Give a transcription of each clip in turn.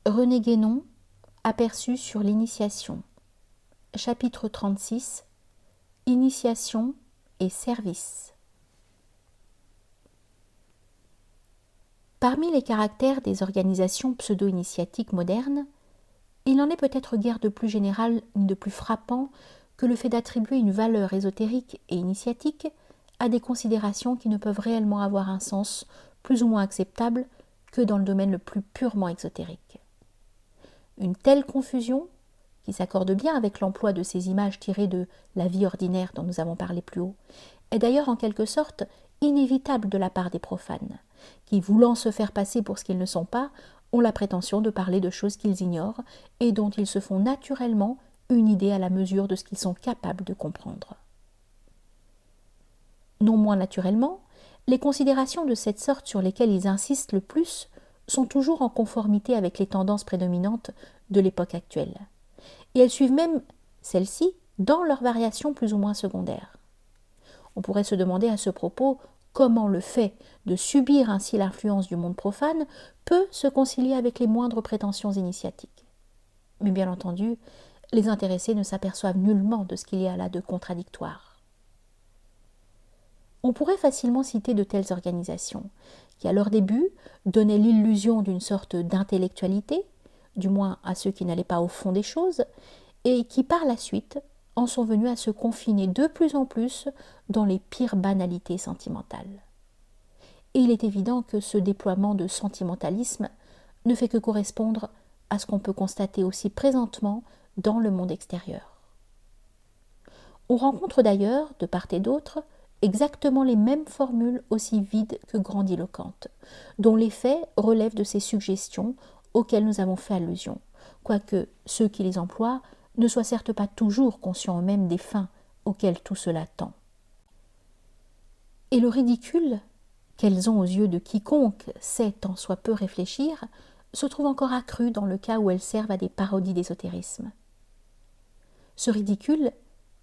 René Guénon, aperçu sur l'initiation. Chapitre 36. Initiation et service. Parmi les caractères des organisations pseudo-initiatiques modernes, il n'en est peut-être guère de plus général ni de plus frappant que le fait d'attribuer une valeur ésotérique et initiatique à des considérations qui ne peuvent réellement avoir un sens plus ou moins acceptable que dans le domaine le plus purement exotérique. Une telle confusion, qui s'accorde bien avec l'emploi de ces images tirées de la vie ordinaire dont nous avons parlé plus haut, est d'ailleurs en quelque sorte inévitable de la part des profanes, qui, voulant se faire passer pour ce qu'ils ne sont pas, ont la prétention de parler de choses qu'ils ignorent et dont ils se font naturellement une idée à la mesure de ce qu'ils sont capables de comprendre. Non moins naturellement, les considérations de cette sorte sur lesquelles ils insistent le plus sont toujours en conformité avec les tendances prédominantes de l'époque actuelle. Et elles suivent même celles-ci dans leurs variations plus ou moins secondaires. On pourrait se demander à ce propos comment le fait de subir ainsi l'influence du monde profane peut se concilier avec les moindres prétentions initiatiques. Mais bien entendu, les intéressés ne s'aperçoivent nullement de ce qu'il y a là de contradictoire. On pourrait facilement citer de telles organisations, qui à leur début donnaient l'illusion d'une sorte d'intellectualité, du moins à ceux qui n'allaient pas au fond des choses, et qui par la suite en sont venus à se confiner de plus en plus dans les pires banalités sentimentales. Et il est évident que ce déploiement de sentimentalisme ne fait que correspondre à ce qu'on peut constater aussi présentement dans le monde extérieur. On rencontre d'ailleurs, de part et d'autre, exactement les mêmes formules aussi vides que grandiloquentes, dont l'effet relève de ces suggestions auxquelles nous avons fait allusion, quoique ceux qui les emploient ne soient certes pas toujours conscients eux-mêmes des fins auxquelles tout cela tend. Et le ridicule qu'elles ont aux yeux de quiconque sait tant soit peu réfléchir se trouve encore accru dans le cas où elles servent à des parodies d'ésotérisme. Ce ridicule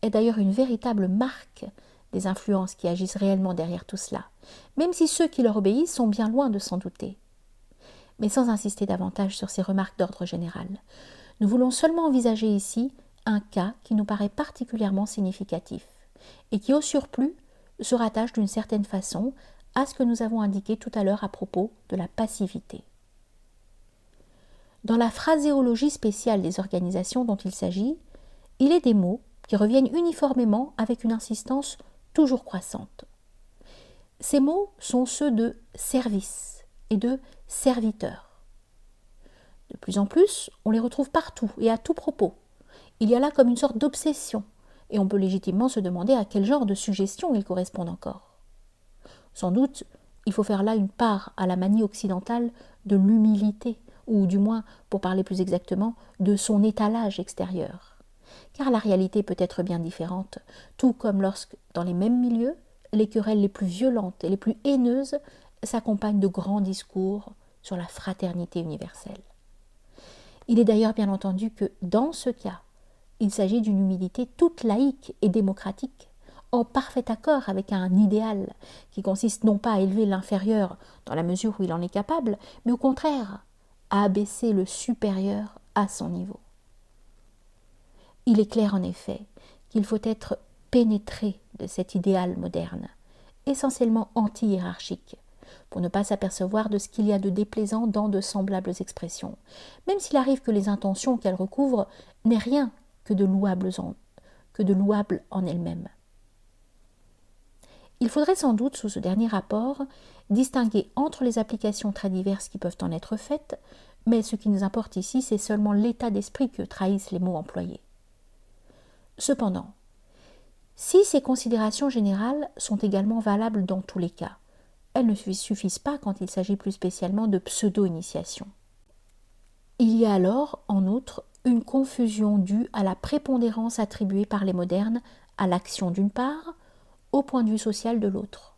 est d'ailleurs une véritable marque des influences qui agissent réellement derrière tout cela, même si ceux qui leur obéissent sont bien loin de s'en douter. Mais sans insister davantage sur ces remarques d'ordre général, nous voulons seulement envisager ici un cas qui nous paraît particulièrement significatif, et qui au surplus se rattache d'une certaine façon à ce que nous avons indiqué tout à l'heure à propos de la passivité. Dans la phraséologie spéciale des organisations dont il s'agit, il est des mots qui reviennent uniformément avec une insistance toujours croissante. Ces mots sont ceux de service et de serviteur. De plus en plus, on les retrouve partout et à tout propos. Il y a là comme une sorte d'obsession, et on peut légitimement se demander à quel genre de suggestion ils correspondent encore. Sans doute, il faut faire là une part à la manie occidentale de l'humilité, ou du moins, pour parler plus exactement, de son étalage extérieur. Car la réalité peut être bien différente, tout comme lorsque, dans les mêmes milieux, les querelles les plus violentes et les plus haineuses s'accompagnent de grands discours sur la fraternité universelle. Il est d'ailleurs bien entendu que, dans ce cas, il s'agit d'une humilité toute laïque et démocratique, en parfait accord avec un idéal qui consiste non pas à élever l'inférieur dans la mesure où il en est capable, mais au contraire, à abaisser le supérieur à son niveau. Il est clair en effet qu'il faut être pénétré de cet idéal moderne, essentiellement anti-hiérarchique, pour ne pas s'apercevoir de ce qu'il y a de déplaisant dans de semblables expressions, même s'il arrive que les intentions qu'elles recouvrent n'aient rien que de louable en elles-mêmes. Il faudrait sans doute, sous ce dernier rapport, distinguer entre les applications très diverses qui peuvent en être faites, mais ce qui nous importe ici, c'est seulement l'état d'esprit que trahissent les mots employés. Cependant, si ces considérations générales sont également valables dans tous les cas, elles ne suffisent pas quand il s'agit plus spécialement de pseudo-initiation. Il y a alors, en outre, une confusion due à la prépondérance attribuée par les modernes à l'action d'une part, au point de vue social de l'autre,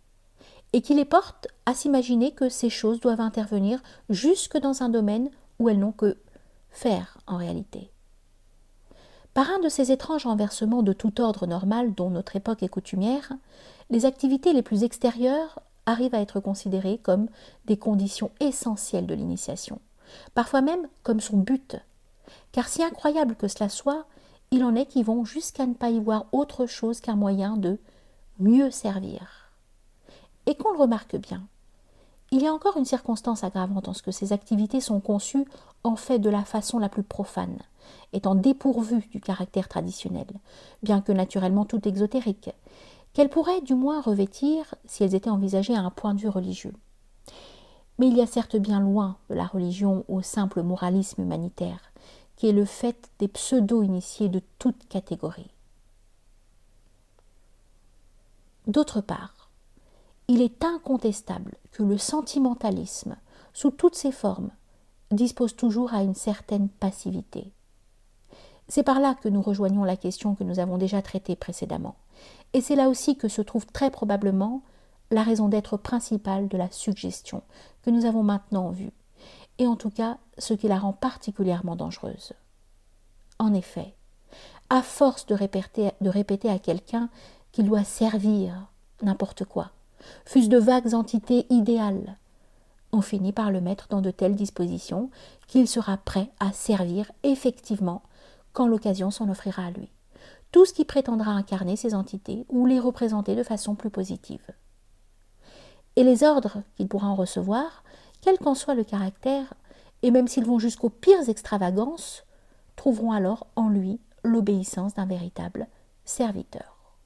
et qui les porte à s'imaginer que ces choses doivent intervenir jusque dans un domaine où elles n'ont que faire en réalité. Par un de ces étranges renversements de tout ordre normal dont notre époque est coutumière, les activités les plus extérieures arrivent à être considérées comme des conditions essentielles de l'initiation, parfois même comme son but. Car si incroyable que cela soit, il en est qui vont jusqu'à ne pas y voir autre chose qu'un moyen de mieux servir. Et qu'on le remarque bien, il y a encore une circonstance aggravante en ce que ces activités sont conçues en fait de la façon la plus profane, étant dépourvues du caractère traditionnel, bien que naturellement tout exotérique, qu'elles pourraient du moins revêtir si elles étaient envisagées à un point de vue religieux. Mais il y a certes bien loin de la religion au simple moralisme humanitaire, qui est le fait des pseudo-initiés de toute catégorie. D'autre part, il est incontestable que le sentimentalisme, sous toutes ses formes, dispose toujours à une certaine passivité. C'est par là que nous rejoignons la question que nous avons déjà traitée précédemment, et c'est là aussi que se trouve très probablement la raison d'être principale de la suggestion que nous avons maintenant vue, et en tout cas ce qui la rend particulièrement dangereuse. En effet, à force de répéter à quelqu'un qu'il doit servir n'importe quoi, fût-ce de vagues entités idéales, on finit par le mettre dans de telles dispositions qu'il sera prêt à servir effectivement quand l'occasion s'en offrira à lui, tout ce qui prétendra incarner ces entités ou les représenter de façon plus positive. Et les ordres qu'il pourra en recevoir, quel qu'en soit le caractère, et même s'ils vont jusqu'aux pires extravagances, trouveront alors en lui l'obéissance d'un véritable serviteur.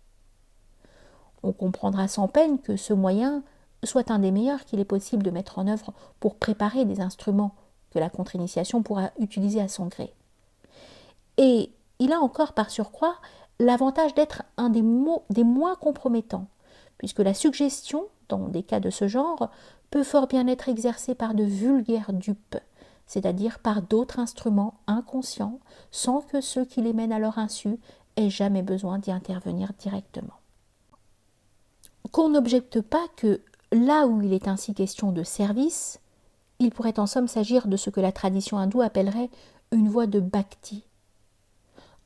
On comprendra sans peine que ce moyen soit un des meilleurs qu'il est possible de mettre en œuvre pour préparer des instruments que la contre-initiation pourra utiliser à son gré. Et il a encore par surcroît l'avantage d'être un des moins compromettants, puisque la suggestion, dans des cas de ce genre, peut fort bien être exercée par de vulgaires dupes, c'est-à-dire par d'autres instruments inconscients, sans que ceux qui les mènent à leur insu aient jamais besoin d'y intervenir directement. Qu'on n'objecte pas que, là où il est ainsi question de service, il pourrait en somme s'agir de ce que la tradition hindoue appellerait une voie de bhakti.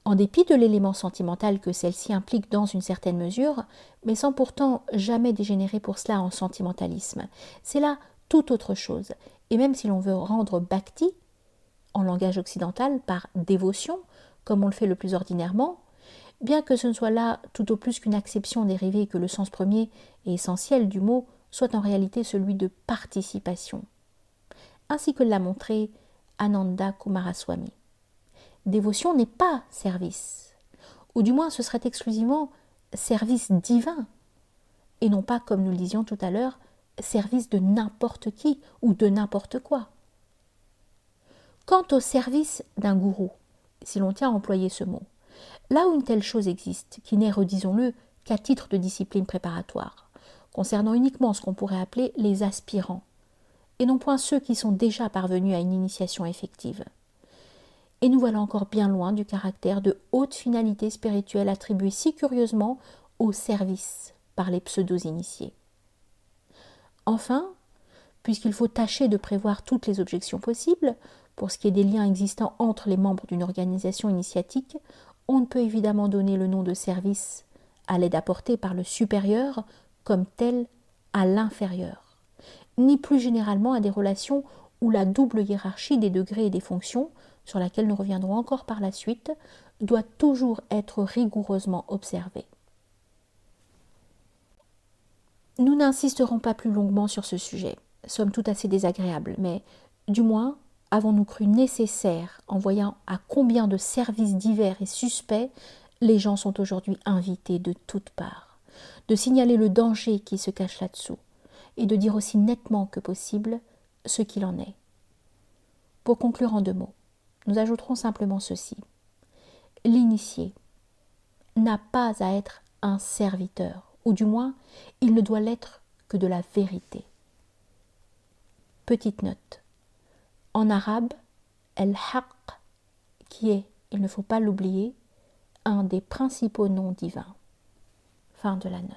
En dépit de l'élément sentimental que celle-ci implique dans une certaine mesure, mais sans pourtant jamais dégénérer pour cela en sentimentalisme. C'est là tout autre chose. Et même si l'on veut rendre bhakti, en langage occidental, par dévotion, comme on le fait le plus ordinairement, bien que ce ne soit là tout au plus qu'une acception dérivée et que le sens premier et essentiel du mot soit en réalité celui de participation, ainsi que l'a montré Ananda Coomaraswamy. Dévotion n'est pas service, ou du moins ce serait exclusivement service divin, et non pas, comme nous le disions tout à l'heure, service de n'importe qui ou de n'importe quoi. Quant au service d'un gourou, si l'on tient à employer ce mot, là où une telle chose existe, qui n'est, redisons-le, qu'à titre de discipline préparatoire, concernant uniquement ce qu'on pourrait appeler les aspirants, et non point ceux qui sont déjà parvenus à une initiation effective. Et nous voilà encore bien loin du caractère de haute finalité spirituelle attribuée si curieusement au service par les pseudo-initiés. Enfin, puisqu'il faut tâcher de prévoir toutes les objections possibles, pour ce qui est des liens existants entre les membres d'une organisation initiatique, on ne peut évidemment donner le nom de service à l'aide apportée par le supérieur comme tel à l'inférieur, ni plus généralement à des relations où la double hiérarchie des degrés et des fonctions, sur laquelle nous reviendrons encore par la suite, doit toujours être rigoureusement observée. Nous n'insisterons pas plus longuement sur ce sujet, somme toute assez désagréable, mais du moins avons-nous cru nécessaire, en voyant à combien de services divers et suspects les gens sont aujourd'hui invités de toutes parts, de signaler le danger qui se cache là-dessous, et de dire aussi nettement que possible ce qu'il en est. Pour conclure en 2 mots, nous ajouterons simplement ceci. L'initié n'a pas à être un serviteur, ou du moins, il ne doit l'être que de la vérité. Petite note. En arabe, el-haq, qui est, il ne faut pas l'oublier, un des principaux noms divins. Fin de la note.